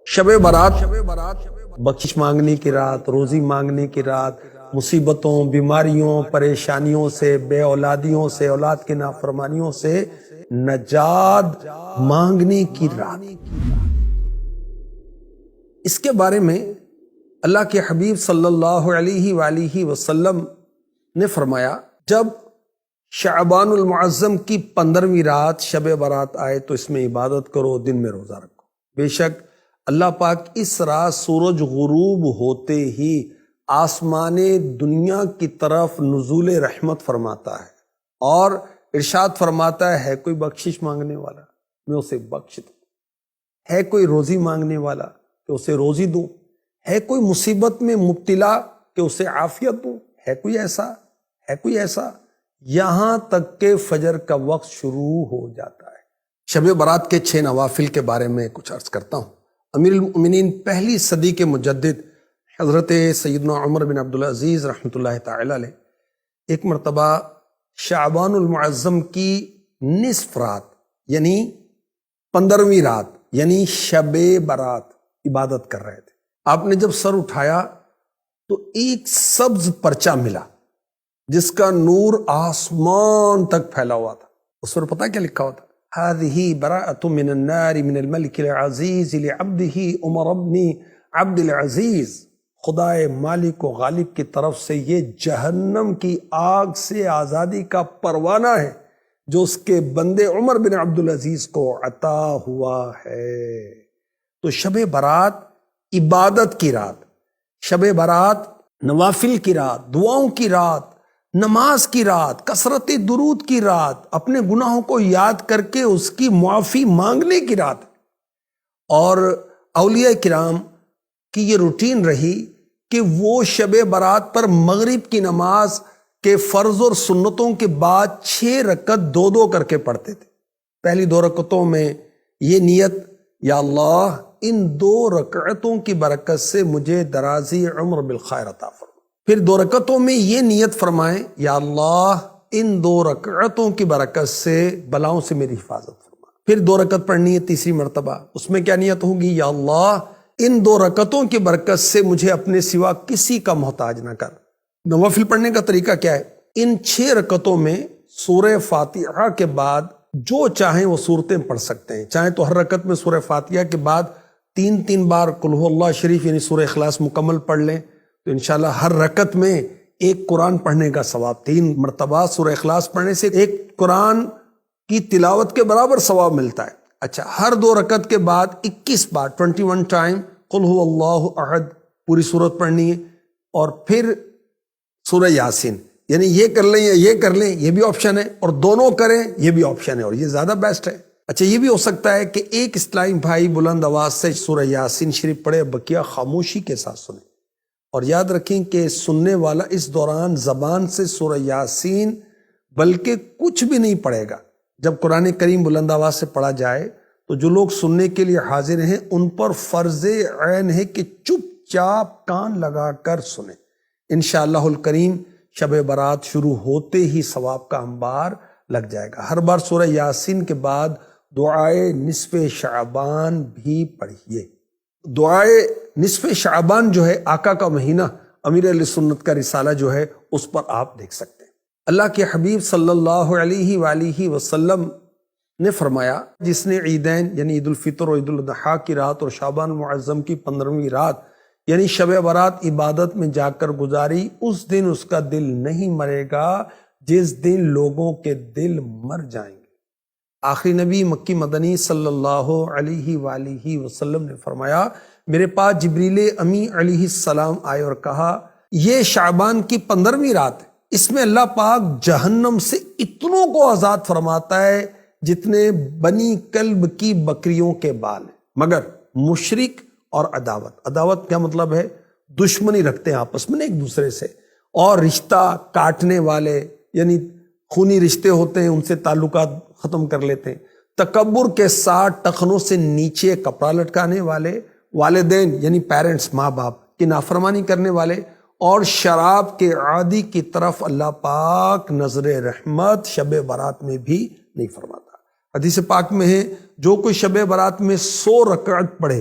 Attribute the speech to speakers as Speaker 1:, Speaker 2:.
Speaker 1: شب برات بخشش مانگنے کی رات، روزی مانگنے کی رات، مصیبتوں، بیماریوں، پریشانیوں سے، بے اولادیوں سے، اولاد کی نافرمانیوں سے نجات مانگنے کی رات۔ اس کے بارے میں اللہ کے حبیب صلی اللہ علیہ وآلہ وسلم نے فرمایا، جب شعبان المعظم کی 15ویں رات شب برات آئے تو اس میں عبادت کرو، دن میں روزہ رکھو۔ بے شک اللہ پاک اس رات سورج غروب ہوتے ہی آسمان دنیا کی طرف نزول رحمت فرماتا ہے اور ارشاد فرماتا ہے کوئی بخشش مانگنے والا میں اسے بخش دوں، ہے کوئی روزی مانگنے والا کہ اسے روزی دوں، ہے کوئی مصیبت میں مبتلا کہ اسے عافیت دوں، ہے کوئی ایسا یہاں تک کہ فجر کا وقت شروع ہو جاتا ہے۔ شب برات کے 6 نوافل کے بارے میں کچھ عرض کرتا ہوں۔ امیر المؤمنین پہلی صدی کے مجدد حضرت سیدنا عمر بن عبدالعزیز رحمۃ اللہ تعالی علیہ ایک مرتبہ شعبان المعظم کی نصف رات یعنی 15ویں رات یعنی شب برات عبادت کر رہے تھے۔ آپ نے جب سر اٹھایا تو ایک سبز پرچہ ملا جس کا نور آسمان تک پھیلا ہوا تھا۔ اس پر پتہ کیا لکھا ہوا تھا؟ هذه براءة من النار من الملك العزيز لعبده عمر بن عبد العزیز۔ خدائے مالک و غالب کی طرف سے یہ جہنم کی آگ سے آزادی کا پروانہ ہے جو اس کے بندے عمر بن عبد العزیز کو عطا ہوا ہے۔ تو شب برات عبادت کی رات، شب برات نوافل کی رات، دعاؤں کی رات، نماز کی رات، کثرت درود کی رات، اپنے گناہوں کو یاد کر کے اس کی معافی مانگنے کی رات۔ اور اولیاء کرام کی یہ روٹین رہی کہ وہ شب برات پر مغرب کی نماز کے فرض اور سنتوں کے بعد 6 رکعت 2 کر کے پڑھتے تھے۔ پہلی 2 رکعتوں میں یہ نیت، یا اللہ ان 2 رکعتوں کی برکت سے مجھے درازی عمر بالخیر عطا فرما۔ پھر 2 رکعتوں میں یہ نیت فرمائیں، یا اللہ ان 2 رکعتوں کی برکت سے بلاؤں سے میری حفاظت فرما۔ پھر 2 رکعت پڑھنی ہے تیسری مرتبہ، اس میں کیا نیت ہوگی؟ یا اللہ ان 2 رکعتوں کی برکت سے مجھے اپنے سوا کسی کا محتاج نہ کر۔ نوافل پڑھنے کا طریقہ کیا ہے؟ ان 6 رکعتوں میں سورہ فاتحہ کے بعد جو چاہیں وہ صورتیں پڑھ سکتے ہیں، چاہیں تو ہر رکعت میں سورہ فاتحہ کے بعد 3 بار قل هو اللہ شریف یعنی سورہ اخلاص مکمل پڑھ لیں تو انشاءاللہ ہر رکعت میں ایک قرآن پڑھنے کا ثواب، 3 مرتبہ سورہ اخلاص پڑھنے سے ایک قرآن کی تلاوت کے برابر ثواب ملتا ہے۔ اچھا، ہر 2 رکعت کے بعد 21 بار 21 ٹائم قل هو اللہ احد پوری سورت پڑھنی ہے، اور پھر سورہ یاسین، یعنی یہ کر لیں یا یہ کر لیں، یہ بھی آپشن ہے، اور دونوں کریں یہ بھی آپشن ہے، اور یہ زیادہ بیسٹ ہے۔ اچھا، یہ بھی ہو سکتا ہے کہ ایک اسلامی بھائی بلند آواز سے سورہ یاسین شریف پڑھے، بقیہ خاموشی کے ساتھ سنیں، اور یاد رکھیں کہ سننے والا اس دوران زبان سے سورہ یاسین بلکہ کچھ بھی نہیں پڑھے گا۔ جب قرآن کریم بلند آواز سے پڑھا جائے تو جو لوگ سننے کے لیے حاضر ہیں ان پر فرض عین ہے کہ چپ چاپ کان لگا کر سنیں۔ انشاءاللہ الکریم شب برات شروع ہوتے ہی ثواب کا انبار لگ جائے گا۔ ہر بار سورہ یاسین کے بعد دعائے نصف شعبان بھی پڑھیے۔ دعائے نصف شعبان جو ہے آقا کا مہینہ، امیر علیہ سنت کا رسالہ جو ہے اس پر آپ دیکھ سکتے ہیں۔ اللہ کے حبیب صلی اللہ علیہ وآلہ وسلم نے فرمایا، جس نے عیدین یعنی عید الفطر اور عید الاضحیٰ کی رات اور شعبان معظم کی 15ویں رات یعنی شب برات عبادت میں جا کر گزاری، اس دن اس کا دل نہیں مرے گا جس دن لوگوں کے دل مر جائیں گے۔ آخری نبی مکی مدنی صلی اللہ علیہ وآلہ وسلم نے فرمایا، میرے پاس جبریل امی علیہ السلام آئے اور کہا، یہ شعبان کی 15ویں رات ہے، اس میں اللہ پاک جہنم سے اتنوں کو آزاد فرماتا ہے جتنے بنی کلب کی بکریوں کے بال ہیں، مگر مشرک اور عداوت کیا مطلب ہے؟ دشمنی رکھتے ہیں آپس میں ایک دوسرے سے، اور رشتہ کاٹنے والے یعنی خونی رشتے ہوتے ہیں ان سے تعلقات ختم کر لیتے ہیں، تکبر کے ساتھ ٹخنوں سے نیچے کپڑا لٹکانے والے، والدین یعنی پیرنٹس ماں باپ کی نافرمانی کرنے والے، اور شراب کے عادی کی طرف اللہ پاک نظر رحمت شب برات میں بھی نہیں فرماتا۔ حدیث پاک میں ہے، جو کوئی شب برات میں 100 رکعت پڑھے